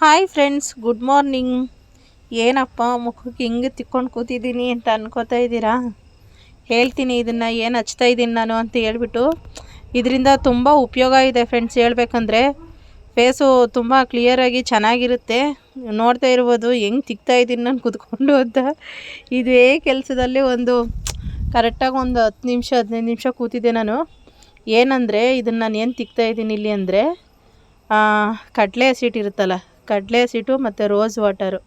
Hi friends, good morning. ಏನಪ್ಪ ಮುಖಕ್ಕೆ ಹಿಂಗೆ ತಿಕ್ಕೊಂಡು ಕೂತಿದ್ದೀನಿ ಅಂತ ಅನ್ಕೋತಾ ಇದ್ದೀರಾ? ಹೇಳ್ತೀನಿ ಇದನ್ನು ಏನು ಹಚ್ತಾ ಇದ್ದೀನಿ ನಾನು ಅಂತ ಹೇಳ್ಬಿಟ್ಟು. ಇದರಿಂದ ತುಂಬ ಉಪಯೋಗ ಇದೆ ಫ್ರೆಂಡ್ಸ್. ಹೇಳ್ಬೇಕಂದ್ರೆ ಫೇಸು ತುಂಬ ಕ್ಲಿಯರಾಗಿ ಚೆನ್ನಾಗಿರುತ್ತೆ. ನೋಡ್ತಾ ಇರ್ಬೋದು ಹೆಂಗೆ ತಿಕ್ತಾ ಇದ್ದೀನಿ ನಾನು ಕೂತ್ಕೊಂಡು ಅಂತ. ಇದೇ ಕೆಲಸದಲ್ಲಿ ಕರೆಕ್ಟಾಗಿ ಒಂದು 10 ನಿಮಿಷ 15 ನಿಮಿಷ ಕೂತಿದ್ದೆ ನಾನು. ಏನಂದರೆ ಇದನ್ನು ನಾನು ಏನು ತಿಕ್ತಾ ಇದ್ದೀನಿ ಇಲ್ಲಿ ಅಂದರೆ ಕಡಲೆ ಹಸಿಟ್ಟು ಇರುತ್ತಲ್ಲ, ಕಡಲೆ ಹಸಿಟ್ಟು ಮತ್ತು ರೋಸ್ ವಾಟರು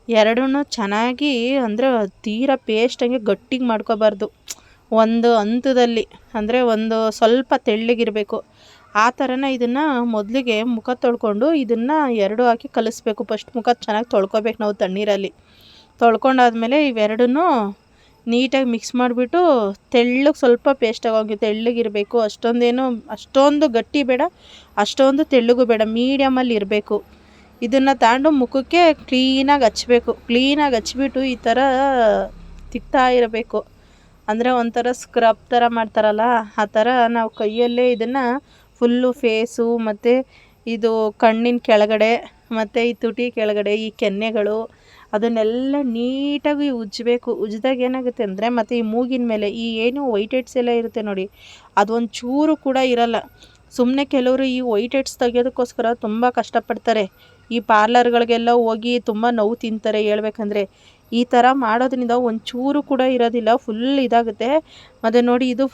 ಎರಡೂ ಚೆನ್ನಾಗಿ, ಅಂದರೆ ತೀರಾ ಪೇಸ್ಟಂಗೆ ಗಟ್ಟಿಗೆ ಮಾಡ್ಕೋಬಾರ್ದು. ಒಂದು ಹಂತದಲ್ಲಿ, ಅಂದರೆ ಸ್ವಲ್ಪ ತೆಳ್ಳಗಿರಬೇಕು. ಆ ಥರನ ಇದನ್ನು ಮೊದಲಿಗೆ ಮುಖ ತೊಳ್ಕೊಂಡು ಇದನ್ನು ಎರಡು ಹಾಕಿ ಕಲಿಸ್ಬೇಕು. ಫಸ್ಟ್ ಮುಖ ಚೆನ್ನಾಗಿ ತೊಳ್ಕೊಬೇಕು ನಾವು ತಣ್ಣೀರಲ್ಲಿ. ತೊಳ್ಕೊಂಡಾದ್ಮೇಲೆ ಇವೆರಡನ್ನೂ ನೀಟಾಗಿ ಮಿಕ್ಸ್ ಮಾಡಿಬಿಟ್ಟು ತೆಳ್ಳಗೆ ಸ್ವಲ್ಪ ಪೇಸ್ಟಾಗಿ ತೆಳ್ಳಗಿರಬೇಕು. ಅಷ್ಟೊಂದು ಗಟ್ಟಿ ಬೇಡ, ಅಷ್ಟೊಂದು ತೆಳ್ಳಗೂ ಬೇಡ, ಮೀಡಿಯಮಲ್ಲಿ ಇರಬೇಕು. ಇದನ್ನು ತಗೊಂಡು ಮುಖಕ್ಕೆ ಕ್ಲೀನಾಗಿ ಹಚ್ಚಬೇಕು. ಕ್ಲೀನಾಗಿ ಹಚ್ಬಿಟ್ಟು ಈ ಥರ ತಿಕ್ತಾ ಇರಬೇಕು. ಅಂದರೆ ಒಂಥರ ಸ್ಕ್ರಬ್ ಥರ ಮಾಡ್ತಾರಲ್ಲ, ಆ ಥರ ನಾವು ಕೈಯಲ್ಲೇ ಇದನ್ನು ಫುಲ್ಲು ಫೇಸು ಮತ್ತು ಇದು ಕಣ್ಣಿನ ಕೆಳಗಡೆ ಮತ್ತು ಈ ತುಟಿ ಕೆಳಗಡೆ ಈ ಕೆನ್ನೆಗಳು ಅದನ್ನೆಲ್ಲ ನೀಟಾಗಿ ಉಜ್ಜಬೇಕು. ಉಜ್ಜಿದಾಗ ಏನಾಗುತ್ತೆ ಅಂದರೆ, ಮತ್ತು ಈ ಮೂಗಿನ ಮೇಲೆ ಈ ಏನು ವೈಟ್ ಹೆಡ್ಸ್ ಎಲ್ಲ ಇರುತ್ತೆ ನೋಡಿ, ಅದೊಂದು ಚೂರು ಕೂಡ ಇರಲ್ಲ. ಸುಮ್ಮನೆ ಕೆಲವರು ಈ ವೈಟ್ ಹೆಡ್ಸ್ ತೆಗೆಯೋದಕ್ಕೋಸ್ಕರ ತುಂಬ ಕಷ್ಟಪಡ್ತಾರೆ. ಈ ಪಾರ್ಲರ್ಗಳಿಗೆಲ್ಲ ಹೋಗಿ ತುಂಬ ನೋವು ತಿಂತಾರೆ. ಹೇಳ್ಬೇಕಂದ್ರೆ ಈ ಥರ ಮಾಡೋದ್ರಿಂದ ಒಂಚೂರು ಕೂಡ ಇರೋದಿಲ್ಲ, ಫುಲ್ ಇದಾಗುತ್ತೆ. ಮತ್ತು ನೋಡಿ, ಇದು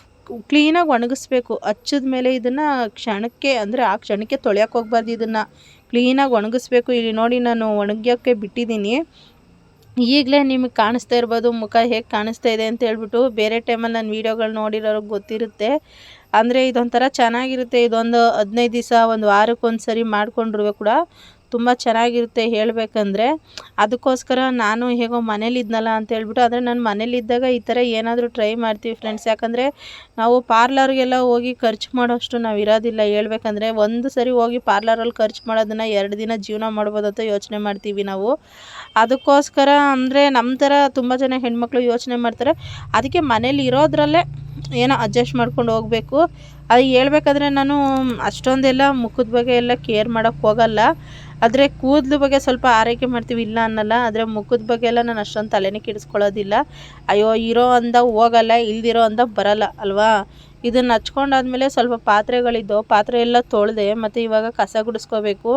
ಕ್ಲೀನಾಗಿ ಒಣಗಿಸ್ಬೇಕು. ಹಚ್ಚಿದ ಮೇಲೆ ಇದನ್ನು ಆ ಕ್ಷಣಕ್ಕೆ ತೊಳೆಯೋಕೆ ಹೋಗ್ಬಾರ್ದು. ಇದನ್ನು ಕ್ಲೀನಾಗಿ ಒಣಗಿಸ್ಬೇಕು. ಇಲ್ಲಿ ನೋಡಿ, ನಾನು ಒಣಗ್ಯೋಕ್ಕೆ ಬಿಟ್ಟಿದ್ದೀನಿ. ಈಗಲೇ ನಿಮಗೆ ಕಾಣಿಸ್ತಾ ಇರ್ಬೋದು ಮುಖ ಹೇಗೆ ಕಾಣಿಸ್ತಾ ಇದೆ ಅಂತ ಹೇಳ್ಬಿಟ್ಟು. ಬೇರೆ ಟೈಮಲ್ಲಿ ನಾನು ವೀಡಿಯೋಗಳು ನೋಡಿರೋರಿಗೆ ಗೊತ್ತಿರುತ್ತೆ. ಅಂದರೆ ಇದೊಂಥರ ಚೆನ್ನಾಗಿರುತ್ತೆ. ಇದೊಂದು 15 ದಿವಸ, ಒಂದು ವಾರಕ್ಕೊಂದು ಸರಿ ಮಾಡಿಕೊಂಡ್ರೂ ಕೂಡ ತುಂಬ ಚೆನ್ನಾಗಿರುತ್ತೆ ಹೇಳಬೇಕಂದ್ರೆ. ಅದಕ್ಕೋಸ್ಕರ ನಾನು ಹೇಗೋ ಮನೇಲಿದ್ನಲ್ಲ ಅಂತ ಹೇಳ್ಬಿಟ್ಟು, ಆದರೆ ನಾನು ಮನೇಲಿದ್ದಾಗ ಈ ಥರ ಏನಾದರೂ ಟ್ರೈ ಮಾಡ್ತೀವಿ ಫ್ರೆಂಡ್ಸ್. ಯಾಕಂದರೆ ನಾವು ಪಾರ್ಲರ್ಗೆಲ್ಲ ಹೋಗಿ ಖರ್ಚು ಮಾಡೋಷ್ಟು ನಾವು ಇರೋದಿಲ್ಲ. ಹೇಳ್ಬೇಕಂದ್ರೆ ಒಂದು ಸರಿ ಹೋಗಿ ಪಾರ್ಲರಲ್ಲಿ ಖರ್ಚು ಮಾಡೋದನ್ನು 2 ದಿನ ಜೀವನ ಮಾಡ್ಬೋದು ಅಂತ ಯೋಚನೆ ಮಾಡ್ತೀವಿ ನಾವು. ಅದಕ್ಕೋಸ್ಕರ ಅಂದರೆ ನಮ್ಮ ಥರ ತುಂಬ ಜನ ಹೆಣ್ಮಕ್ಳು ಯೋಚನೆ ಮಾಡ್ತಾರೆ. ಅದಕ್ಕೆ ಮನೇಲಿ ಇರೋದ್ರಲ್ಲೇ ಏನೋ ಅಡ್ಜಸ್ಟ್ ಮಾಡ್ಕೊಂಡು ಹೋಗಬೇಕು. ಅದು ಹೇಳ್ಬೇಕಾದ್ರೆ ನಾನು ಅಷ್ಟೊಂದೆಲ್ಲ ಮುಖದ ಬಗ್ಗೆ ಎಲ್ಲ ಕೇರ್ ಮಾಡೋಕ್ಕೆ ಹೋಗಲ್ಲ. ಆದರೆ ಕೂದಲು ಬಗ್ಗೆ ಸ್ವಲ್ಪ ಆರೈಕೆ ಮಾಡ್ತೀವಿ, ಇಲ್ಲ ಅನ್ನಲ್ಲ. ಆದರೆ ಮುಖದ ಬಗ್ಗೆ ಎಲ್ಲ ನಾನು ಅಷ್ಟೊಂದು ತಲೆನೇ ಕೆಡಿಸ್ಕೊಳ್ಳೋದಿಲ್ಲ. ಅಯ್ಯೋ ಇರೋ ಅಂದ ಹೋಗಲ್ಲ, ಇಲ್ದಿರೋ ಅಂದ ಬರಲ್ಲ ಅಲ್ವಾ. ಇದನ್ನು ಹಚ್ಕೊಂಡಾದ್ಮೇಲೆ ಸ್ವಲ್ಪ ಪಾತ್ರೆ ಎಲ್ಲ ತೊಳೆದೆ. ಮತ್ತು ಇವಾಗ ಕಸ ಗುಡಿಸ್ಕೋಬೇಕು.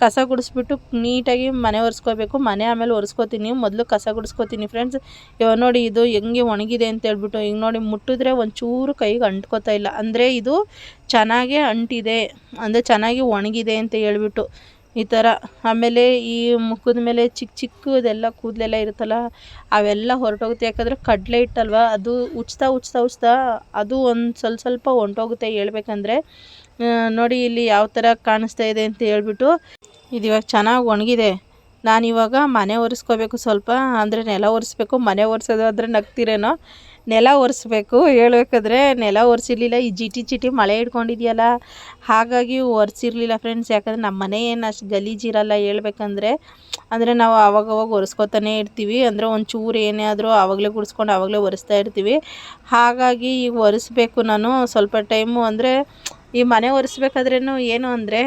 ಕಸ ಗುಡಿಸ್ಬಿಟ್ಟು ನೀಟಾಗಿ ಮನೆ ಒರೆಸ್ಕೋಬೇಕು. ಮನೆ ಆಮೇಲೆ ಒರೆಸ್ಕೋತೀನಿ, ಮೊದಲು ಕಸ ಗುಡಿಸ್ಕೋತೀನಿ ಫ್ರೆಂಡ್ಸ್. ಇವಾಗ ನೋಡಿ, ಇದು ಹೆಂಗೆ ಒಣಗಿದೆ ಅಂತ ಹೇಳ್ಬಿಟ್ಟು ಹಿಂಗೆ ನೋಡಿ ಮುಟ್ಟಿದ್ರೆ ಒಂಚೂರು ಕೈಗೆ ಅಂಟ್ಕೋತಾ ಇಲ್ಲ. ಅಂದರೆ ಇದು ಚೆನ್ನಾಗೇ ಅಂಟಿದೆ, ಅಂದರೆ ಚೆನ್ನಾಗಿ ಒಣಗಿದೆ ಅಂತ ಹೇಳ್ಬಿಟ್ಟು ಈ ಥರ. ಆಮೇಲೆ ಈ ಮುಖದ ಮೇಲೆ ಚಿಕ್ಕದೆಲ್ಲ ಕೂದಲೆಲ್ಲ ಇರುತ್ತಲ್ಲ, ಅವೆಲ್ಲ ಹೊರಟೋಗುತ್ತೆ. ಯಾಕಂದರೆ ಕಡಲೆ ಹಿಟ್ಟಲ್ವ, ಅದು ಉಜ್ತಾ ಅದು ಒಂದು ಸ್ವಲ್ಪ ಹೊಂಟೋಗುತ್ತೆ ಹೇಳ್ಬೇಕಂದ್ರೆ. ನೋಡಿ ಇಲ್ಲಿ ಯಾವ ಥರ ಕಾಣಿಸ್ತಾ ಇದೆ ಅಂತ ಹೇಳ್ಬಿಟ್ಟು. ಇದು ಇವಾಗ ಚೆನ್ನಾಗಿ ಒಣಗಿದೆ. ನಾನಿವಾಗ ಮನೆ ಒರೆಸ್ಕೋಬೇಕು ಸ್ವಲ್ಪ. ಅಂದರೆ ನೆಲ ಒರೆಸ್ಬೇಕು. ಮನೆ ಒರೆಸೋದಾದ್ರೆ ನಗ್ತಿರೇನೋ, ನೆಲ ಒರೆಸ್ಬೇಕು. ಹೇಳ್ಬೇಕಾದ್ರೆ ನೆಲ ಒರೆಸಿರ್ಲಿಲ್ಲ. ಈ ಜಿಟಿ ಮಳೆ ಹಿಡ್ಕೊಂಡಿದೆಯಲ್ಲ, ಹಾಗಾಗಿ ಒರೆಸಿರ್ಲಿಲ್ಲ ಫ್ರೆಂಡ್ಸ್. ಯಾಕಂದರೆ ನಮ್ಮ ಮನೆ ಏನು ಅಷ್ಟು ಗಲೀಜಿರಲ್ಲ ಹೇಳ್ಬೇಕಂದ್ರೆ. ಅಂದರೆ ನಾವು ಆವಾಗವಾಗ ಒರೆಸ್ಕೊತಾನೆ ಇರ್ತೀವಿ. ಅಂದರೆ ಒಂಚೂರು ಏನೇ ಆದರೂ ಆವಾಗಲೇ ಗುಡಿಸ್ಕೊಂಡು ಆವಾಗಲೇ ಒರೆಸ್ತಾ ಇರ್ತೀವಿ. ಹಾಗಾಗಿ ಈಗ ಒರೆಸ್ಬೇಕು ನಾನು ಸ್ವಲ್ಪ ಟೈಮು. ಅಂದರೆ ಈ ಮನೆ ಒರೆಸ್ಬೇಕಾದ್ರೂ ಏನು ಅಂದರೆ,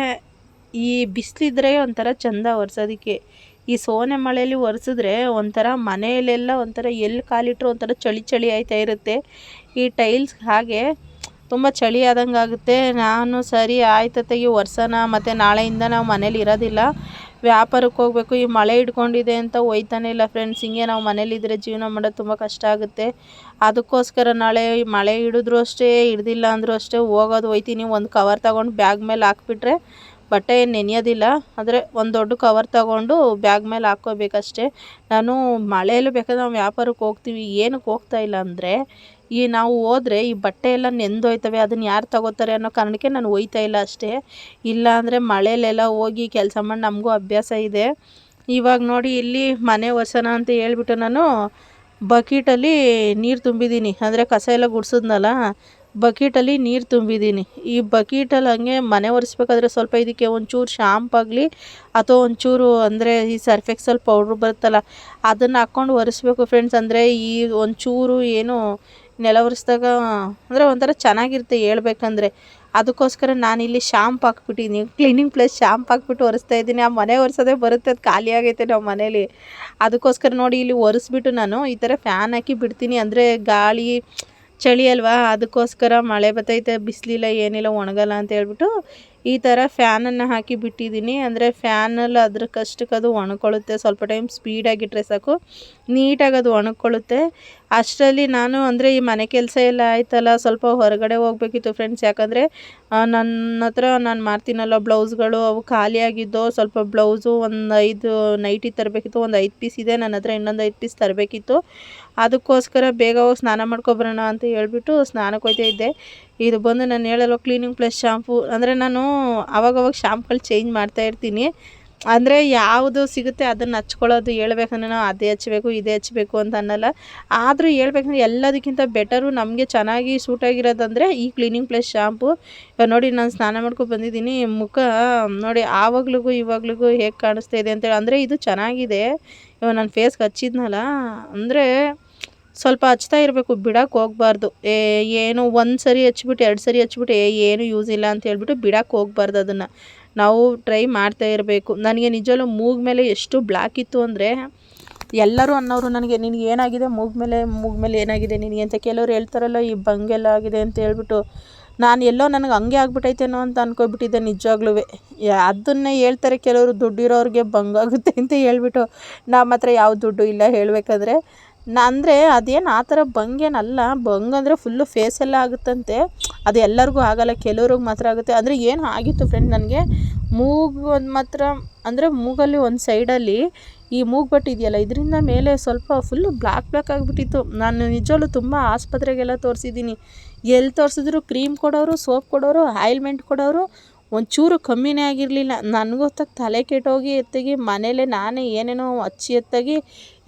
ಈ ಬಿಸಿಲಿದ್ರೆ ಒಂಥರ ಚೆಂದ ಒರೆಸೋದಕ್ಕೆ. ಈ ಸೋನೆ ಮಳೆಯಲ್ಲಿ ಒರೆಸಿದ್ರೆ ಒಂಥರ ಮನೆಯಲ್ಲೆಲ್ಲ ಒಂಥರ ಎಲ್ಲಿ ಕಾಲಿಟ್ಟರು ಒಂಥರ ಚಳಿ ಆಯ್ತಾ ಇರುತ್ತೆ. ಈ ಟೈಲ್ಸ್ ಹಾಗೆ ತುಂಬ ಚಳಿ ಆದಂಗೆ ಆಗುತ್ತೆ. ನಾನು ಸರಿ ಆಯ್ತು ತೆಗಿ ಒರೆಸೋಣ, ಮತ್ತು ನಾಳೆಯಿಂದ ನಾವು ಮನೇಲಿ ಇರೋದಿಲ್ಲ, ವ್ಯಾಪಾರಕ್ಕೆ ಹೋಗಬೇಕು. ಈ ಮಳೆ ಹಿಡ್ಕೊಂಡಿದೆ ಅಂತ ಹೋಯ್ತಾನೆ ಇಲ್ಲ ಫ್ರೆಂಡ್ಸ್. ಹಿಂಗೆ ನಾವು ಮನೇಲಿದ್ದರೆ ಜೀವನ ಮಾಡೋದು ತುಂಬ ಕಷ್ಟ ಆಗುತ್ತೆ. ಅದಕ್ಕೋಸ್ಕರ ನಾಳೆ ಮಳೆ ಹಿಡಿದ್ರು ಅಷ್ಟೇ, ಹಿಡ್ದಿಲ್ಲ ಅಂದರೂ ಅಷ್ಟೇ ಹೋಯ್ತೀನಿ. ಒಂದು ಕವರ್ ತೊಗೊಂಡು ಬ್ಯಾಗ್ ಮೇಲೆ ಹಾಕ್ಬಿಟ್ರೆ ಬಟ್ಟೆ ಏನು ನೆನೆಯೋದಿಲ್ಲ. ಆದರೆ ಒಂದು ದೊಡ್ಡ ಕವರ್ ತೊಗೊಂಡು ಬ್ಯಾಗ್ ಮೇಲೆ ಹಾಕ್ಕೋಬೇಕಷ್ಟೇ. ನಾನು ಮಳೆಯಲ್ಲೂ ಬೇಕಾದ್ರೆ ನಾವು ವ್ಯಾಪಾರಕ್ಕೆ ಹೋಗ್ತೀವಿ. ಏನಕ್ಕೆ ಹೋಗ್ತಾ ಇಲ್ಲ ಅಂದರೆ, ನಾವು ಹೋದರೆ ಈ ಬಟ್ಟೆ ಎಲ್ಲ ನೆಂದೋಯ್ತವೆ, ಅದನ್ನು ಯಾರು ತಗೋತಾರೆ ಅನ್ನೋ ಕಾರಣಕ್ಕೆ ನಾನು ಒಯ್ತಾ ಇಲ್ಲ ಅಷ್ಟೇ. ಇಲ್ಲ ಅಂದರೆ ಮಳೆಯಲ್ಲೆಲ್ಲ ಹೋಗಿ ಕೆಲಸ ಮಾಡಿ ನಮಗೂ ಅಭ್ಯಾಸ ಇದೆ. ಇವಾಗ ನೋಡಿ, ಇಲ್ಲಿ ಮನೆ ಒರೆಸೋಣ ಅಂತ ಹೇಳ್ಬಿಟ್ಟು ನಾನು ಬಕೀಟಲ್ಲಿ ನೀರು ತುಂಬಿದ್ದೀನಿ. ಅಂದರೆ ಕಸ ಎಲ್ಲ ಗುಡಿಸಿದ್ನಲ್ಲ, ಬಕೀಟಲ್ಲಿ ನೀರು ತುಂಬಿದ್ದೀನಿ. ಈ ಬಕೀಟಲ್ಲಿ ಹಂಗೆ ಮನೆ ಒರೆಸ್ಬೇಕಾದ್ರೆ ಸ್ವಲ್ಪ ಇದಕ್ಕೆ ಒಂಚೂರು ಶಾಂಪಾಗಲಿ ಅಥವಾ ಒಂಚೂರು ಅಂದರೆ ಈ ಸರ್ಫ್ ಎಕ್ಸೆಲ್ ಪೌಡ್ರ್ ಬರುತ್ತಲ್ಲ, ಅದನ್ನು ಹಾಕ್ಕೊಂಡು ಒರೆಸ್ಬೇಕು ಫ್ರೆಂಡ್ಸ್. ಅಂದರೆ ಈ ಒಂಚೂರು ಏನು ನೆಲ ಒರೆಸ್ದಾಗ ಅಂದರೆ ಒಂಥರ ಚೆನ್ನಾಗಿರುತ್ತೆ ಹೇಳ್ಬೇಕಂದ್ರೆ. ಅದಕ್ಕೋಸ್ಕರ ನಾನಿಲ್ಲಿ ಶಾಂಪು ಹಾಕ್ಬಿಟ್ಟಿದ್ದೀನಿ, ಕ್ಲೀನಿಂಗ್ ಪ್ಲಸ್ ಶಾಂಪು ಹಾಕ್ಬಿಟ್ಟು ಒರೆಸ್ತಾ ಇದ್ದೀನಿ. ಆ ಮನೆ ಒರೆಸೋದೇ ಬರುತ್ತೆ, ಅದು ಖಾಲಿ ಆಗೈತೆ ನಮ್ಮ ಮನೇಲಿ. ಅದಕ್ಕೋಸ್ಕರ ನೋಡಿ ಇಲ್ಲಿ ಒರೆಸ್ಬಿಟ್ಟು ನಾನು ಈ ಥರ ಫ್ಯಾನ್ ಹಾಕಿ ಬಿಡ್ತೀನಿ, ಅಂದರೆ ಗಾಳಿ ಚಳಿ ಅಲ್ವಾ, ಅದಕ್ಕೋಸ್ಕರ ಮಳೆ ಬರ್ತೈತೆ, ಬಿಸಿಲಿಲ್ಲ ಏನಿಲ್ಲ ಒಣಗಲ್ಲ ಅಂತ ಹೇಳ್ಬಿಟ್ಟು ಈ ಥರ ಫ್ಯಾನನ್ನು ಹಾಕಿ ಬಿಟ್ಟಿದ್ದೀನಿ. ಅಂದರೆ ಫ್ಯಾನಲ್ಲಿ ಅದ್ರಕ್ಕಷ್ಟಕ್ಕೆ ಅದು ಒಣಕೊಳ್ಳುತ್ತೆ, ಸ್ವಲ್ಪ ಟೈಮ್ ಸ್ಪೀಡಾಗಿಟ್ಟರೆ ಸಾಕು, ನೀಟಾಗಿ ಅದು ಒಣಕೊಳ್ಳುತ್ತೆ. ಅಷ್ಟರಲ್ಲಿ ನಾನು ಅಂದರೆ ಈ ಮನೆ ಕೆಲಸ ಎಲ್ಲ ಆಯ್ತಲ್ಲ, ಸ್ವಲ್ಪ ಹೊರಗಡೆ ಹೋಗ್ಬೇಕಿತ್ತು ಫ್ರೆಂಡ್ಸ್. ಯಾಕಂದರೆ ನನ್ನ ಹತ್ರ ನಾನು ಮಾಡ್ತೀನಲ್ಲ ಬ್ಲೌಸ್ಗಳು, ಅವು ಖಾಲಿಯಾಗಿದ್ದು. ಸ್ವಲ್ಪ ಬ್ಲೌಸು ಒಂದು 5 ನೈಟಿ ತರಬೇಕಿತ್ತು, ಒಂದು 5 ಪೀಸ್ ಇದೆ ನನ್ನ ಹತ್ರ, ಇನ್ನೊಂದು 5 ಪೀಸ್ ತರಬೇಕಿತ್ತು. ಅದಕ್ಕೋಸ್ಕರ ಬೇಗ ಹೋಗಿ ಸ್ನಾನ ಮಾಡ್ಕೊಬರೋಣ ಅಂತ ಹೇಳ್ಬಿಟ್ಟು ಸ್ನಾನಕ್ಕೆ ಹೋಗ್ತಾ ಇದ್ದೆ. ಇದು ಬಂದು ನಾನು ಹೇಳಲ್ವ ಕ್ಲೀನಿಂಗ್ ಪ್ಲಸ್ ಶಾಂಪು, ಅಂದರೆ ನಾನು ಅವಾಗವಾಗ ಶಾಂಪುಗಳು ಚೇಂಜ್ ಮಾಡ್ತಾಯಿರ್ತೀನಿ. ಅಂದರೆ ಯಾವುದು ಸಿಗುತ್ತೆ ಅದನ್ನು ಹಚ್ಕೊಳ್ಳೋದು. ಹೇಳ್ಬೇಕಂದ್ರೆ ನಾವು ಅದೇ ಹಚ್ಚಬೇಕು ಇದೇ ಹಚ್ಚಬೇಕು ಅಂತ ಅನ್ನಲ್ಲ. ಆದರೂ ಹೇಳ್ಬೇಕಂದ್ರೆ ಎಲ್ಲದಕ್ಕಿಂತ ಬೆಟರು ನಮಗೆ ಚೆನ್ನಾಗಿ ಸೂಟಾಗಿರೋದಂದರೆ ಈ ಕ್ಲೀನಿಂಗ್ ಪ್ಲಸ್ ಶಾಂಪು. ಇವಾಗ ನೋಡಿ ನಾನು ಸ್ನಾನ ಮಾಡ್ಕೊಂಡು ಬಂದಿದ್ದೀನಿ, ಮುಖ ನೋಡಿ ಆವಾಗ್ಲಿಗೂ ಇವಾಗ್ಲಿಗೂ ಹೇಗೆ ಕಾಣಿಸ್ತಾ ಇದೆ ಅಂತೇಳಿ. ಅಂದರೆ ಇದು ಚೆನ್ನಾಗಿದೆ, ಇವಾಗ ನಾನು ಫೇಸ್ಗೆ ಹಚ್ಚಿದ್ನಲ್ಲ, ಅಂದರೆ ಸ್ವಲ್ಪ ಹಚ್ತಾ ಇರಬೇಕು, ಬಿಡೋಕೆ ಹೋಗ್ಬಾರ್ದು. ಏನು ಒಂದು ಸರಿ ಹಚ್ಬಿಟ್ಟು 2 ಸರಿ ಹಚ್ಬಿಟ್ಟು ಏನು ಯೂಸ್ ಇಲ್ಲ ಅಂತ ಹೇಳ್ಬಿಟ್ಟು ಬಿಡೋಕೆ ಹೋಗ್ಬಾರ್ದು. ಅದನ್ನು ನಾವು ಟ್ರೈ ಮಾಡ್ತಾ ಇರಬೇಕು. ನನಗೆ ನಿಜವಲ್ಲೂ ಮೂಗು ಮೇಲೆ ಎಷ್ಟು ಬ್ಲ್ಯಾಕ್ ಇತ್ತು ಅಂದರೆ ಎಲ್ಲರೂ ಅನ್ನೋರು ನನಗೆ, ನಿನಗೆ ಏನಾಗಿದೆ ಮೂಗು ಮೇಲೆ ಏನಾಗಿದೆ ನಿನಗೆ ಅಂತ. ಕೆಲವರು ಹೇಳ್ತಾರಲ್ಲ ಈ ಬಂಗೆಲ್ಲ ಆಗಿದೆ ಅಂತ ಹೇಳ್ಬಿಟ್ಟು, ನಾನು ಎಲ್ಲೋ ನನಗೆ ಹಂಗೆ ಆಗ್ಬಿಟ್ಟೈತೇನೋ ಅಂತ ಅಂದ್ಕೊಬಿಟ್ಟಿದ್ದೆ ನಿಜವಾಗ್ಲೂ. ಅದನ್ನೇ ಹೇಳ್ತಾರೆ ಕೆಲವರು, ದುಡ್ಡಿರೋರಿಗೆ ಬಂಗಾಗುತ್ತೆ ಅಂತ ಹೇಳ್ಬಿಟ್ಟು. ನಮ್ಮ ಹತ್ರ ಯಾವ ದುಡ್ಡು ಇಲ್ಲ ಹೇಳಬೇಕಂದ್ರೆ. ಅಂದರೆ ಅದೇನು ಆ ಥರ ಬಂಗೇನಲ್ಲ, ಬಂಗಂದರೆ ಫುಲ್ಲು ಫೇಸೆಲ್ಲ ಆಗುತ್ತಂತೆ, ಅದು ಎಲ್ಲರಿಗೂ ಆಗಲ್ಲ, ಕೆಲವ್ರಿಗೆ ಮಾತ್ರ ಆಗುತ್ತೆ. ಅಂದರೆ ಏನು ಆಗಿತ್ತು ಫ್ರೆಂಡ್, ನನಗೆ ಮೂಗು ಒಂದು ಮಾತ್ರ, ಅಂದರೆ ಮೂಗಲ್ಲಿ ಒಂದು ಸೈಡಲ್ಲಿ ಈ ಮೂಗು ಬಟ್ಟು ಇದೆಯಲ್ಲ, ಇದರಿಂದ ಮೇಲೆ ಸ್ವಲ್ಪ ಫುಲ್ಲು ಬ್ಲ್ಯಾಕ್ ಆಗಿಬಿಟ್ಟಿತ್ತು. ನಾನು ನಿಜವಲ್ಲೂ ತುಂಬ ಆಸ್ಪತ್ರೆಗೆಲ್ಲ ತೋರಿಸಿದ್ದೀನಿ, ಎಲ್ಲಿ ತೋರಿಸಿದ್ರು ಕ್ರೀಮ್ ಕೊಡೋರು, ಸೋಪ್ ಕೊಡೋರು, ಆಯಿಲ್ಮೆಂಟ್ ಕೊಡೋರು, ಒಂಚೂರು ಕಮ್ಮಿನೇ ಆಗಿರಲಿಲ್ಲ. ನನಗೊತ್ತಾಗ ತಲೆ ಕೆಟ್ಟೋಗಿ ಎತ್ತಾಗಿ ಮನೇಲೇ ನಾನೇ ಏನೇನೋ ಹಚ್ಚಿ ಎತ್ತಾಗಿ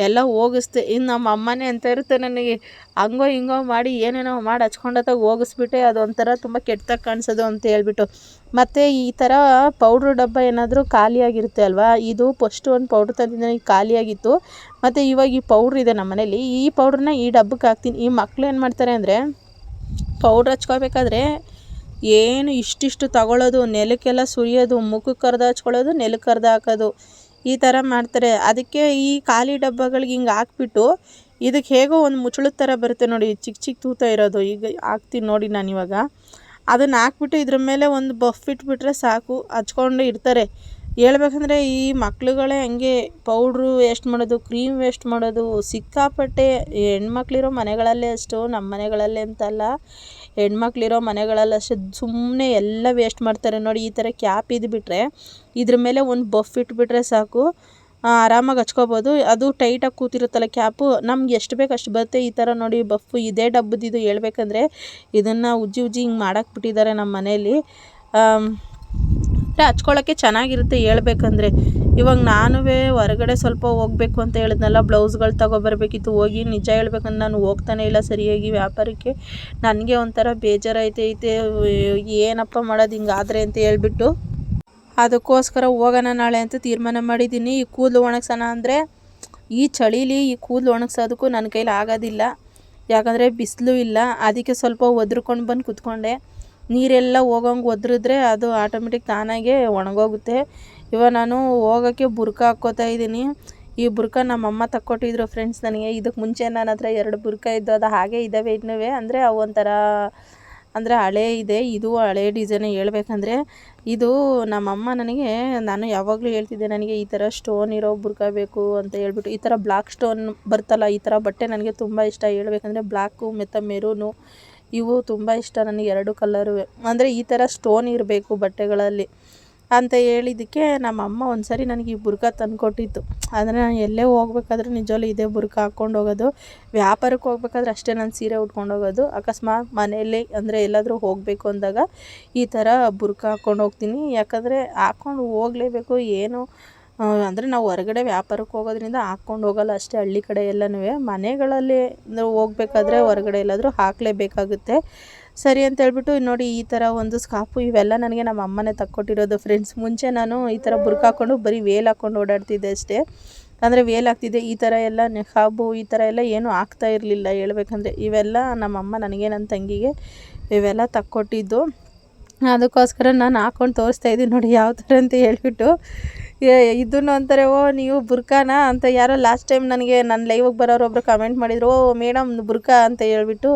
ಎಲ್ಲ ಹೋಗಿಸ್ದೆ. ಇನ್ನು ನಮ್ಮ ಅಮ್ಮನೇ ಅಂತ ಇರುತ್ತೆ ನನಗೆ, ಹಂಗೋ ಹಿಂಗೋ ಮಾಡಿ ಏನೇನೋ ಮಾಡಿ ಹಚ್ಕೊಂಡತ್ತಾಗ ಹೋಗಿಸ್ಬಿಟ್ಟೆ, ಅದೊಂಥರ ತುಂಬ ಕೆಟ್ಟದಾಗಿ ಕಾಣಿಸೋದು ಅಂತ ಹೇಳ್ಬಿಟ್ಟು. ಮತ್ತು ಈ ಥರ ಪೌಡ್ರ್ ಡಬ್ಬ ಏನಾದರೂ ಖಾಲಿಯಾಗಿರುತ್ತೆ ಅಲ್ವಾ, ಇದು ಫಸ್ಟು ಒಂದು ಪೌಡ್ರ್ ತಂದಿದ್ದೆ, ಈಗ ಖಾಲಿಯಾಗಿತ್ತು. ಮತ್ತು ಇವಾಗ ಈ ಪೌಡ್ರ್ ಇದೆ ನಮ್ಮ ಮನೇಲಿ, ಈ ಪೌಡ್ರನ್ನ ಈ ಡಬ್ಬಕ್ಕೆ ಹಾಕ್ತೀನಿ. ಈ ಮಕ್ಳು ಏನು ಮಾಡ್ತಾರೆ ಅಂದರೆ, ಪೌಡ್ರ್ ಹಚ್ಕೋಬೇಕಾದ್ರೆ ಏನು ಇಷ್ಟಿಷ್ಟು ತಗೊಳ್ಳೋದು, ನೆಲಕ್ಕೆಲ್ಲ ಸುರಿಯೋದು, ಮುಖಕ್ಕೆ ಕರ್ದು ಹಚ್ಕೊಳ್ಳೋದು, ನೆಲಕ್ಕೆ ಕರ್ದು ಹಾಕೋದು, ಈ ಥರ ಮಾಡ್ತಾರೆ. ಅದಕ್ಕೆ ಈ ಖಾಲಿ ಡಬ್ಬಗಳಿಗೆ ಹಿಂಗೆ ಹಾಕ್ಬಿಟ್ಟು, ಇದಕ್ಕೆ ಹೇಗೋ ಒಂದು ಮುಚ್ಚಳದ ಥರ ಬರುತ್ತೆ ನೋಡಿ, ಚಿಕ್ಕ ತೂತ ಇರೋದು, ಈಗ ಹಾಕ್ತೀನಿ ನೋಡಿ ನಾನು ಇವಾಗ. ಅದನ್ನು ಹಾಕ್ಬಿಟ್ಟು ಇದ್ರ ಮೇಲೆ ಒಂದು ಬಫ್ ಇಟ್ಬಿಟ್ರೆ ಸಾಕು, ಹಚ್ಕೊಂಡು ಇರ್ತಾರೆ. ಹೇಳ್ಬೇಕಂದ್ರೆ ಈ ಮಕ್ಳುಗಳೇ ಹಂಗೆ ಪೌಡ್ರು ವೇಸ್ಟ್ ಮಾಡೋದು, ಕ್ರೀಮ್ ವೇಸ್ಟ್ ಮಾಡೋದು ಸಿಕ್ಕಾಪಟ್ಟೆ. ಹೆಣ್ಮಕ್ಳಿರೋ ಮನೆಗಳಲ್ಲೇ ಅಷ್ಟು, ನಮ್ಮ ಮನೆಗಳಲ್ಲೇ ಅಂತಲ್ಲ, ಹೆಣ್ಮಕ್ಳಿರೋ ಮನೆಗಳಲ್ಲಷ್ಟೇ ಸುಮ್ಮನೆ ಎಲ್ಲ ವೇಸ್ಟ್ ಮಾಡ್ತಾರೆ ನೋಡಿ. ಈ ಥರ ಕ್ಯಾಪ್ ಇದ್ಬಿಟ್ರೆ ಇದ್ರ ಮೇಲೆ ಒಂದು ಬಫ್ ಇಟ್ಬಿಟ್ರೆ ಸಾಕು, ಆರಾಮಾಗಿ ಹಚ್ಕೋಬೋದು. ಅದು ಟೈಟಾಗಿ ಕೂತಿರುತ್ತಲ್ಲ ಕ್ಯಾಪು, ನಮ್ಗೆ ಎಷ್ಟು ಬೇಕು ಅಷ್ಟು ಬರುತ್ತೆ. ಈ ಥರ ನೋಡಿ ಬಫ್ ಇದೇ ಡಬ್ಬದಿದು. ಹೇಳ್ಬೇಕಂದ್ರೆ ಇದನ್ನು ಉಜ್ಜಿ ಹಿಂಗೆ ಮಾಡಕ್ಕೆ ಬಿಟ್ಟಿದ್ದಾರೆ ನಮ್ಮ ಮನೇಲಿ. ಹಚ್ಕೊಳ್ಳೋಕ್ಕೆ ಚೆನ್ನಾಗಿರುತ್ತೆ ಹೇಳ್ಬೇಕಂದ್ರೆ. ಇವಾಗ ನಾನು ಹೊರಗಡೆ ಸ್ವಲ್ಪ ಹೋಗಬೇಕು ಅಂತ ಹೇಳಿದ್ನಲ್ಲ, ಬ್ಲೌಸ್ಗಳು ತೊಗೊಬರ್ಬೇಕಿತ್ತು. ಹೋಗಿ ನಿಜ ಹೇಳ್ಬೇಕಂದ್ರೆ ನಾನು ಹೋಗ್ತಾನೆ ಇಲ್ಲ ಸರಿಯಾಗಿ ವ್ಯಾಪಾರಕ್ಕೆ. ನನಗೆ ಒಂಥರ ಬೇಜಾರೈತೈತೆ, ಏನಪ್ಪ ಮಾಡೋದು ಹಿಂಗಾದ್ರೆ ಅಂತ ಹೇಳ್ಬಿಟ್ಟು. ಅದಕ್ಕೋಸ್ಕರ ಹೋಗೋಣ ನಾಳೆ ಅಂತ ತೀರ್ಮಾನ ಮಾಡಿದ್ದೀನಿ. ಈ ಕೂದಲು ಒಣಗ್ಸೋಣ ಅಂದರೆ ಈ ಚಳೀಲಿ ಈ ಕೂದಲು ಒಣಗ್ಸೋದಕ್ಕೂ ನನ್ನ ಕೈಲಿ ಆಗೋದಿಲ್ಲ, ಯಾಕಂದರೆ ಬಿಸಿಲು ಇಲ್ಲ. ಅದಕ್ಕೆ ಸ್ವಲ್ಪ ಒದ್ರುಕೊಂಡು ಬಂದು ಕೂತ್ಕೊಂಡೆ. ನೀರೆಲ್ಲ ಹೋಗೋಂಗೆ ಒದ್ರಿದ್ರೆ ಅದು ಆಟೋಮೆಟಿಕ್ ತಾನಾಗೆ ಒಣಗೋಗುತ್ತೆ. ಇವಾಗ ನಾನು ಹೋಗೋಕ್ಕೆ ಬುರ್ಕ ಹಾಕ್ಕೋತಾ ಇದ್ದೀನಿ. ಈ ಬುರ್ಕ ನಮ್ಮಮ್ಮ ತಕ್ಕೊಟ್ಟಿದ್ರು ಫ್ರೆಂಡ್ಸ್ ನನಗೆ. ಇದಕ್ಕೆ ಮುಂಚೆ ನನ್ನ ಹತ್ರ 2 ಬುರ್ಕ ಇದ್ದು, ಅದು ಹಾಗೆ ಇದ್ದಾವೆ ಇನ್ನೂ. ಅಂದರೆ ಅವು ಒಂಥರ ಅಂದರೆ ಹಳೇ ಇದೆ, ಇದು ಹಳೇ ಡಿಸೈನ್. ಹೇಳ್ಬೇಕಂದ್ರೆ ಇದು ನಮ್ಮಮ್ಮ ನನಗೆ, ನಾನು ಯಾವಾಗಲೂ ಹೇಳ್ತಿದ್ದೆ ನನಗೆ ಈ ಥರ ಸ್ಟೋನ್ ಇರೋ ಬುರ್ಕ ಬೇಕು ಅಂತ ಹೇಳ್ಬಿಟ್ಟು. ಈ ಥರ ಬ್ಲ್ಯಾಕ್ ಸ್ಟೋನ್ ಬರ್ತಲ್ಲ, ಈ ಥರ ಬಟ್ಟೆ ನನಗೆ ತುಂಬ ಇಷ್ಟ. ಹೇಳ್ಬೇಕಂದ್ರೆ ಬ್ಲ್ಯಾಕು ಮತ್ತು ಮೆರೂನು ಇವು ತುಂಬ ಇಷ್ಟ ನನಗೆ, 2 ಕಲರು. ಅಂದರೆ ಈ ಥರ ಸ್ಟೋನ್ ಇರಬೇಕು ಬಟ್ಟೆಗಳಲ್ಲಿ ಅಂತ ಹೇಳಿದ್ದಕ್ಕೆ ನಮ್ಮಮ್ಮ ಒಂದು ಸರಿ ನನಗೆ ಈ ಬುರ್ಕ ತಂದುಕೊಟ್ಟಿತ್ತು. ಅಂದರೆ ನಾನು ಎಲ್ಲೇ ಹೋಗ್ಬೇಕಾದ್ರೆ ನಿಜವಲ್ಲೂ ಇದೇ ಬುರ್ಕ ಹಾಕ್ಕೊಂಡು ಹೋಗೋದು. ವ್ಯಾಪಾರಕ್ಕೆ ಹೋಗ್ಬೇಕಾದ್ರೆ ಅಷ್ಟೇ ನಾನು ಸೀರೆ ಉಟ್ಕೊಂಡು ಹೋಗೋದು. ಅಕಸ್ಮಾತ್ ಮನೆಯಲ್ಲಿ ಅಂದರೆ ಎಲ್ಲಾದರೂ ಹೋಗಬೇಕು ಅಂದಾಗ ಈ ಥರ ಬುರ್ಕ ಹಾಕ್ಕೊಂಡು ಹೋಗ್ತೀನಿ. ಯಾಕಂದರೆ ಹಾಕ್ಕೊಂಡು ಹೋಗಲೇಬೇಕು. ಏನು ಅಂದರೆ ನಾವು ಹೊರಗಡೆ ವ್ಯಾಪಾರಕ್ಕೆ ಹೋಗೋದ್ರಿಂದ ಹಾಕ್ಕೊಂಡು ಹೋಗಲ್ಲ ಅಷ್ಟೇ. ಹಳ್ಳಿ ಕಡೆ ಎಲ್ಲನೂ ಮನೆಗಳಲ್ಲಿ ಹೋಗ್ಬೇಕಾದ್ರೆ ಹೊರಗಡೆ ಎಲ್ಲಾದರೂ ಹಾಕಲೇಬೇಕಾಗುತ್ತೆ. ಸರಿ ಅಂತ ಹೇಳ್ಬಿಟ್ಟು ನೋಡಿ ಈ ಥರ ಒಂದು ಸ್ಕಾರ್ಫು, ಇವೆಲ್ಲ ನನಗೆ ನಮ್ಮ ಅಮ್ಮನೇ ತಕ್ಕೊಟ್ಟಿರೋದು ಫ್ರೆಂಡ್ಸ್. ಮುಂಚೆ ನಾನು ಈ ಥರ ಬುರ್ಕ ಹಾಕ್ಕೊಂಡು ಬರೀ ವೇಲ್ ಹಾಕ್ಕೊಂಡು ಓಡಾಡ್ತಿದ್ದೆ ಅಷ್ಟೇ. ಅಂದರೆ ವೇಲ್ ಹಾಕ್ತಿದ್ದೆ. ಈ ಥರ ಎಲ್ಲ ನೆಹಾಬು ಈ ಥರ ಎಲ್ಲ ಏನೂ ಆಗ್ತಾ ಇರಲಿಲ್ಲ ಹೇಳ್ಬೇಕಂದ್ರೆ. ಇವೆಲ್ಲ ನಮ್ಮಮ್ಮ ನನಗೆ ನನ್ನ ತಂಗಿಗೆ ಇವೆಲ್ಲ ತಕ್ಕೊಟ್ಟಿದ್ದು. ಅದಕ್ಕೋಸ್ಕರ ನಾನು ಹಾಕ್ಕೊಂಡು ತೋರಿಸ್ತಾ ಇದ್ದೀನಿ ನೋಡಿ ಯಾವ ಥರ ಅಂತ ಹೇಳ್ಬಿಟ್ಟು. ಇದನ್ನು ಅಂತಾರೆ, ಓ ನೀವು ಬುರ್ಕಾನಾ ಅಂತ ಯಾರೋ ಲಾಸ್ಟ್ ಟೈಮ್ ನನಗೆ ನನ್ನ ಲೈವಿಗೆ ಬರೋರು ಒಬ್ಬರು ಕಮೆಂಟ್ ಮಾಡಿದರು, ಓ ಮೇಡಮ್ ಬುರ್ಕಾ ಅಂತ ಹೇಳ್ಬಿಟ್ಟು.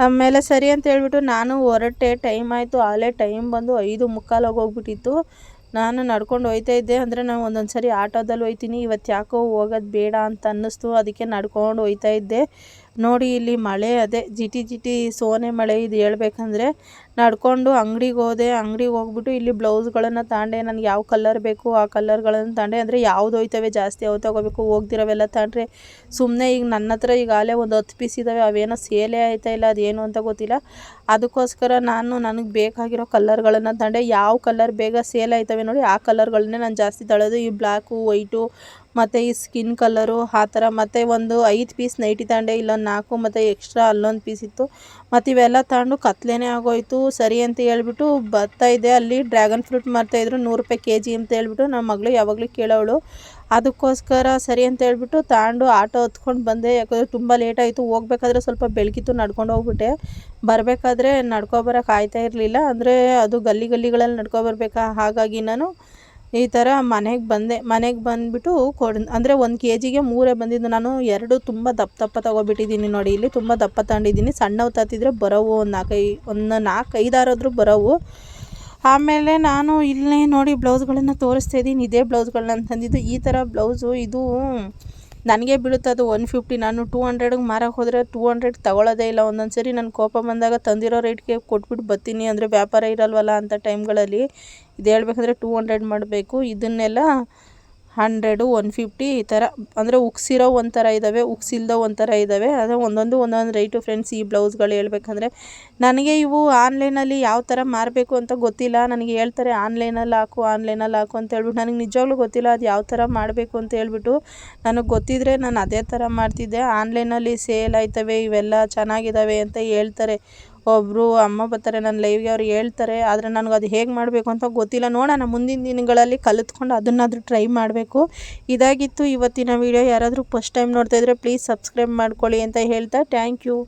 ಆಮೇಲೆ ಸರಿ ಅಂತ ಹೇಳ್ಬಿಟ್ಟು ನಾನು ಹೊರಟೆ. ಟೈಮ್ ಆಯಿತು, ಆಲೇ ಟೈಮ್ ಬಂದು 5:45 ಹೋಗ್ಬಿಟ್ಟಿತ್ತು. ನಾನು ನಡ್ಕೊಂಡು ಹೋಗ್ತಾ ಇದ್ದೆ. ಅಂದರೆ ನಾನು ಒಂದೊಂದು ಸರಿ ಆಟೋದಲ್ಲಿ ಹೋಗ್ತೀನಿ, ಇವತ್ತು ಯಾಕೋ ಹೋಗೋದು ಬೇಡ ಅಂತ ಅನ್ನಿಸ್ತು, ಅದಕ್ಕೆ ನಡ್ಕೊಂಡು ಹೋಗ್ತಾ ಇದ್ದೆ. ನೋಡಿ ಇಲ್ಲಿ ಮಳೆ, ಅದೇ ಜಿಟಿ ಜಿಟಿ ಸೋನೆ ಮಳೆ ಇದು ಹೇಳ್ಬೇಕಂದ್ರೆ. ನಡ್ಕೊಂಡು ಅಂಗಡಿಗೆ ಹೋದೆ. ಅಂಗಡಿಗೆ ಹೋಗ್ಬಿಟ್ಟು ಇಲ್ಲಿ ಬ್ಲೌಸ್ಗಳನ್ನು ತಗೊಂಡೆ. ನನಗೆ ಯಾವ ಕಲರ್ ಬೇಕು ಆ ಕಲರ್ಗಳನ್ನು ತಗೊಂಡೆ. ಅಂದರೆ ಯಾವ್ದು ಹೋಯ್ತವೆ ಜಾಸ್ತಿ ಯಾವ್ದು ತೊಗೋಬೇಕು, ಹೋಗ್ದಿರೋವೆಲ್ಲ ತಗೊಂಡ್ರೆ ಸುಮ್ಮನೆ. ಈಗ ನನ್ನ ಹತ್ರ ಈಗಾಗಲೇ ಒಂದು 10 ಪೀಸ್ ಇದ್ದಾವೆ, ಅವೇನೋ ಸೇಲೇ ಆಯ್ತಾ ಇಲ್ಲ, ಅದೇನು ಅಂತ ಗೊತ್ತಿಲ್ಲ. ಅದಕ್ಕೋಸ್ಕರ ನನಗೆ ಬೇಕಾಗಿರೋ ಕಲರ್ಗಳನ್ನು ತಗೊಂಡೆ. ಯಾವ ಕಲರ್ ಬೇಗ ಸೇಲ್ ಆಯ್ತವೆ ನೋಡಿ ಆ ಕಲರ್ಗಳನ್ನೇ ನಾನು ಜಾಸ್ತಿ ತಗೊಳ್ಳೋದು. ಈ ಬ್ಲ್ಯಾಕು, ವೈಟು ಮತ್ತು ಈ ಸ್ಕಿನ್ ಕಲರು ಆ ಥರ. ಮತ್ತು ಒಂದು 5 ಪೀಸ್ ನೈಟಿ ತಗೊಂಡೆ, ಇಲ್ಲೊಂದು 4 ಮತ್ತು ಎಕ್ಸ್ಟ್ರಾ ಅಲ್ಲೊಂದು ಪೀಸ್ ಇತ್ತು. ಮತ್ತು ಇವೆಲ್ಲ ತಗೊಂಡು ಕತ್ಲೇನೇ ಆಗೋಯ್ತು. ಸರಿ ಅಂತ ಹೇಳ್ಬಿಟ್ಟು ಬರ್ತಾಯಿದ್ದೆ. ಅಲ್ಲಿ ಡ್ರ್ಯಾಗನ್ ಫ್ರೂಟ್ ಮಾರ್ತಾಯಿದ್ರು, 100 ರೂಪಾಯಿ kg ಅಂತ ಹೇಳ್ಬಿಟ್ಟು. ನಮ್ಮ ಮಗಳು ಯಾವಾಗಲೂ ಕೇಳೋಳು. ಅದಕ್ಕೋಸ್ಕರ ಸರಿ ಅಂತ ಹೇಳ್ಬಿಟ್ಟು ತಗೊಂಡು ಆಟೋ ಹತ್ಕೊಂಡು ಬಂದೆ. ಯಾಕಂದರೆ ತುಂಬ ಲೇಟ್ ಆಯಿತು. ಹೋಗ್ಬೇಕಾದ್ರೆ ಸ್ವಲ್ಪ ಬೆಳಗಿತ್ತು, ನಡ್ಕೊಂಡು ಹೋಗ್ಬಿಟ್ಟೆ. ಬರಬೇಕಾದ್ರೆ ನಡ್ಕೊಬರೋಕೆ ಆಯ್ತಾ ಇರಲಿಲ್ಲ. ಅಂದರೆ ಅದು ಗಲ್ಲಿಗಳಲ್ಲಿ ನಡ್ಕೊಬರ್ಬೇಕಾ, ಹಾಗಾಗಿ ನಾನು ಈ ಥರ ಮನೆಗೆ ಬಂದೆ. ಮನೆಗೆ ಬಂದುಬಿಟ್ಟು ಅಂದರೆ 1 kgಗೆ 3 ಬಂದಿದ್ದು. ನಾನು 2 ತುಂಬ ದಪ್ಪ ತೊಗೊಬಿಟ್ಟಿದ್ದೀನಿ ನೋಡಿ. ಇಲ್ಲಿ ತುಂಬ ದಪ್ಪ ತಗೊಂಡಿದ್ದೀನಿ. ಸಣ್ಣವು ತತ್ತಿದ್ರೆ ಬರೋವು ಒಂದು 4-5 ಆರಾದರೂ ಬರೋವು. ಆಮೇಲೆ ನಾನು ಇಲ್ಲೇ ನೋಡಿ ಬ್ಲೌಸ್ಗಳನ್ನು ತೋರಿಸ್ತಾ ಇದ್ದೀನಿ. ಇದೇ ಬ್ಲೌಸ್ಗಳನ್ನ ತಂದಿದ್ದು. ಈ ಥರ ಬ್ಲೌಸು ಇದು ನನಗೆ ಬೀಳುತ್ತೆ ಅದು 150. ನಾನು 200ಗೆ ಮಾರಕ್ಕೆ ಹೋದರೆ 200 ತಗೊಳ್ಳೋದೇ ಇಲ್ಲ. ಒಂದೊಂದು ಸರಿ ನನ್ನ ಕೋಪ ಬಂದಾಗ ತಂದಿರೋ ರೇಟ್ಗೆ ಕೊಟ್ಬಿಟ್ಟು ಬರ್ತೀನಿ. ಅಂದರೆ ವ್ಯಾಪಾರ ಇರಲ್ವಲ್ಲ ಅಂಥ ಟೈಮ್ಗಳಲ್ಲಿ. ಇದು ಹೇಳ್ಬೇಕಂದ್ರೆ 200 ಮಾಡಬೇಕು. ಇದನ್ನೆಲ್ಲ 100, 150 ಈ ಥರ. ಅಂದರೆ ಉಕ್ಸಿರೋ ಒಂಥರ ಇದ್ದಾವೆ, ಉಕ್ಸಿಲ್ದೋ ಒಂಥರ ಇದ್ದಾವೆ. ಅದೇ ಒಂದೊಂದು ರೈಟು ಫ್ರೆಂಡ್ಸ್. ಈ ಬ್ಲೌಸ್ಗಳು ಹೇಳ್ಬೇಕಂದ್ರೆ ನನಗೆ ಇವು ಆನ್ಲೈನಲ್ಲಿ ಯಾವ ಥರ ಮಾರಬೇಕು ಅಂತ ಗೊತ್ತಿಲ್ಲ. ನನಗೆ ಹೇಳ್ತಾರೆ ಆನ್ಲೈನಲ್ಲಿ ಹಾಕು ಅಂತ ಹೇಳ್ಬಿಟ್ಟು. ನನಗೆ ನಿಜವಾಗ್ಲೂ ಗೊತ್ತಿಲ್ಲ ಅದು ಯಾವ ಥರ ಮಾಡಬೇಕು ಅಂತ ಹೇಳ್ಬಿಟ್ಟು. ನನಗೆ ಗೊತ್ತಿದ್ದರೆ ನಾನು ಅದೇ ಥರ ಮಾಡ್ತಿದ್ದೆ. ಆನ್ಲೈನಲ್ಲಿ ಸೇಲ್ ಆಯ್ತವೆ, ಇವೆಲ್ಲ ಚೆನ್ನಾಗಿದ್ದಾವೆ ಅಂತ ಹೇಳ್ತಾರೆ. ಒಬ್ಬರು ಅಮ್ಮ ಬರ್ತಾರೆ ನನ್ನ ಲೈವ್ಗೆ, ಅವ್ರು ಹೇಳ್ತಾರೆ. ಆದರೆ ನನಗೆ ಅದು ಹೇಗೆ ಮಾಡಬೇಕು ಅಂತ ಗೊತ್ತಿಲ್ಲ. ನೋಡೋಣ ಮುಂದಿನ ದಿನಗಳಲ್ಲಿ ಕಲಿತ್ಕೊಂಡು ಅದನ್ನಾದರೂ ಟ್ರೈ ಮಾಡಬೇಕು. ಇದಾಗಿತ್ತು ಇವತ್ತಿನ ವಿಡಿಯೋ. ಯಾರಾದರೂ ಫಸ್ಟ್ ಟೈಮ್ ನೋಡ್ತಾಯಿದ್ರೆ ಪ್ಲೀಸ್ ಸಬ್ಸ್ಕ್ರೈಬ್ ಮಾಡ್ಕೊಳ್ಳಿ ಅಂತ ಹೇಳ್ತಾ ಥ್ಯಾಂಕ್ ಯು.